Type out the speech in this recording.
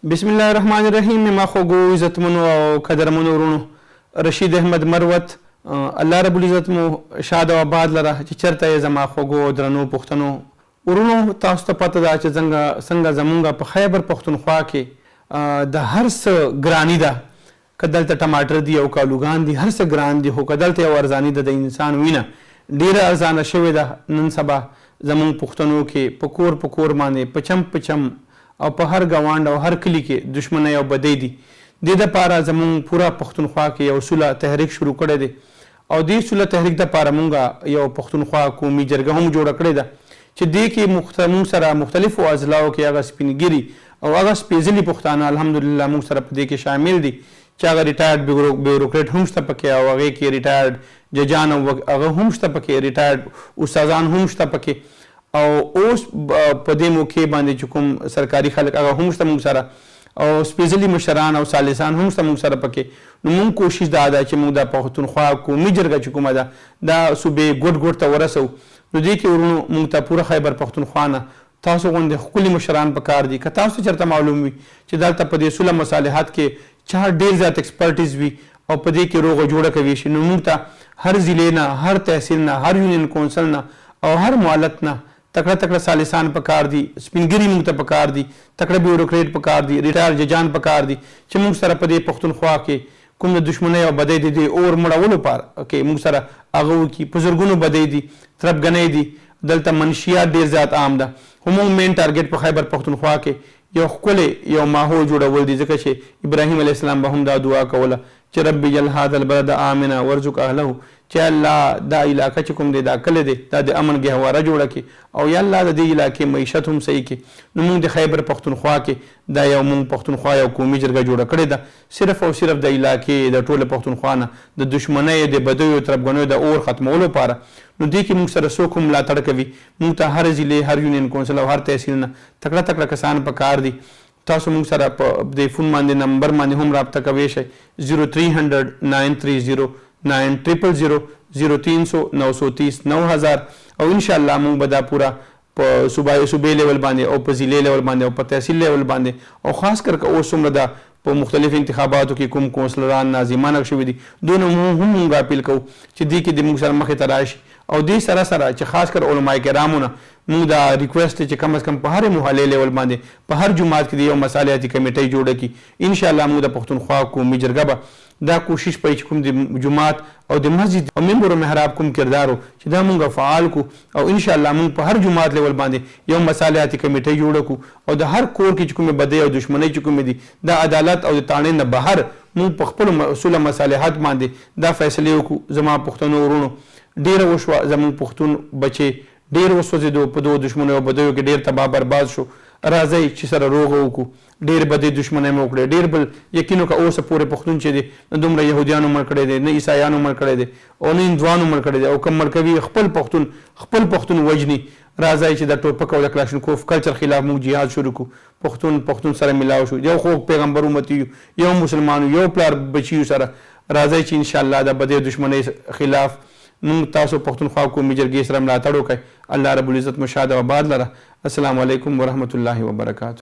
بسم الله الرحمن الرحیم. ما خوږو عزتمنو او قدرمنو ورونو، رشید احمد مروت، الله رب العزت مو شاد او آباد لره چې چېرته یې زما خوږو درنو پښتنو ورونو. تاسو ته پته ده چې څنګه زمونږ په خیبر پښتونخوا کې د هر څه ګراني ده. که دلته ټماټر دي او کالوګان دي، هر څه ګران دي، خو که دلته یو ارزاني ده د انسان وینه ډېره ارزانه شوې ده. نن سبا زمونږ پښتنو کې په کور باندې په چم او په هر ګاونډ او هر کلي کې دشمنۍ او بدۍ دي. دې دپاره زمونږ پوره پښتونخوا کې یو سوله تحریک شروع کړی دی او دې سوله تحریک دپاره مونږ یو پښتونخوا قومي جرګه هم جوړه کړې ده چې دې کې مونږ سره مختلفو اضلاعو کې هغه سپینګیري او هغه سپېڅلي پښتانه الحمدلله مونږ سره په دې کې شامل دي چې هغه ریټایرډ بیوروکریټ هم شته پکې او هغې کې ریټایرډ ججان هغه هم شته پکې، ریټایرډ استادان هم شته پکې او اوس په دې موقع باندې چې کوم سرکاري خلک هغه هم شته مونږ سره او سپېڅلي مشران او سالسان هم شته مونږ سره پکې. نو مونږ کوشش دا ده چې مونږ د پښتونخوا قومي جرګه چې کومه ده دا صوبې ګوټ ته ورسو. نو دې کې ورونو مونږ ته پوره خیبر پښتونخوا نه تاسو غوندې ښکلي مشران پکار دي. که تاسو چېرته معلوم وي چې دلته په دې صلح مصالحات کې چا ډېر زیات ایکسپرټیز وي او په دې کې روغه جوړه کوي شي، نو مونږ ته هر ضلع نه، هر تحصیل نه، هر یونین کونسل نه او هر معلت نه تکړه سالسان پکار دي، سپینګري مونږ ته پکار دي، تکړه بیوروکریټ پکار دي، ریټایر ججان پکار دي چې مونږ سره په دې پښتونخوا کې کوم د دشمنۍ او بدۍ د دې اور مړولو پاره کې مونږ سره هغه وکړي. په زرګونو بدۍ دي، تربګنۍ دي، دلته منشیات ډېر زیات عام ده. خو مونږ مین ټارګېټ په خیبر پښتونخوا کې یو ښکلی یو ماحول جوړول دي، ځکه چې ابراهیم علیه السلام به هم دا دعا کوله چې رب اجعل هذا البلد آمنا وارزق اهله، چې الله دا علاقه چې کوم دی دا کلی دی دا د امن ګهواره جوړه کړي او یا الله د دې علاقې معیشت هم صحیح کړي. نو مونږ د خیبر پښتونخوا کې دا یو مونږ پښتونخوا یو قومي جرګه جوړه کړې ده صرف او صرف د علاقې د ټوله پښتونخوا نه د دشمنۍ د بدیو تربګنیو د اور ختمولو لپاره. نو دې کې مونږ سره څوک هم ملاتړ کوي. مونږ ته هر ضلع، هر یونین کونسل او هر تحصیل نه تکړه کسان پکار دي. تاسو مونږ سره په دې فون باندې نمبر باندې هم رابطه کولی شئ 0300 930 9000 0300 930 9000 او انشاءالله مونږ به دا پوره په صوبې لیول باندې او په ضلع لیول باندې او په تحصیل لیول باندې او خاص کر که اوس څومره ده په مختلف انتخاباتو کې کوم کونسلران ناظمان شوي دي دونه هم مونږ اپیل کوو چې دې کې د مونږ سره مخې ته راشي او دې سره چې خاص کر علماء کرامو نه مونږ دا ریکویسټ چې کم از کم په هر محلې لیول باندې په هر جماعت کې د یو مصالحتي کمیټۍ جوړه کړي. انشاءالله مونږ د پښتونخوا قومي جرګه به دا کوشش کوي چې کوم د جماعت او د مسجد او منبر و محراب کوم کردار چې دا مونږ فعال کو او انشاءالله مونږ په هر جماعت لیول باندې یو مصالحتي کمیټۍ جوړه کو او د هر کور کې چې کومې بدۍ او دشمنۍ چې کومې دي دا عدالت او د تاڼې نه بهر مونږ په خپلو صلح مصالحات باندې دا فیصلې وکړو. زما پښتنو ورونو ډېره وشوه، زموږ پښتون بچې ډېر وسوځېدو په دغو دشمنیو او بدیو کې ډېر تباه برباد شو. راځئ چې سره روغه وکړو، ډېر بدې دشمنۍ مو وکړې. ډېر بل یقین وکړه اوسه پورې پښتون چې دی نه دومره یهودیانو مړ کړی دی، نه عیسایانو مړ کړی دی او نه هندوانو مړ کړی دی او که مړ کوي خپل پښتون وجني. راځئ چې د ټوپک او د کلاشینکوف کلچر خلاف موږ جهاد شروع کړو، پښتون سره ملاو شو، یو خوږ پیغمبر امت یو مسلمان یو پلار بچیو سره. راځئ چې انشاءالله د بدې دشمنۍ خلاف مونږ تاسو پښتونخوا قومي جرګې سره ملاتړ وکړئ. الله رب العزت مو شاد او آباد لره. السلام علیکم ورحمة الله وبرکاته.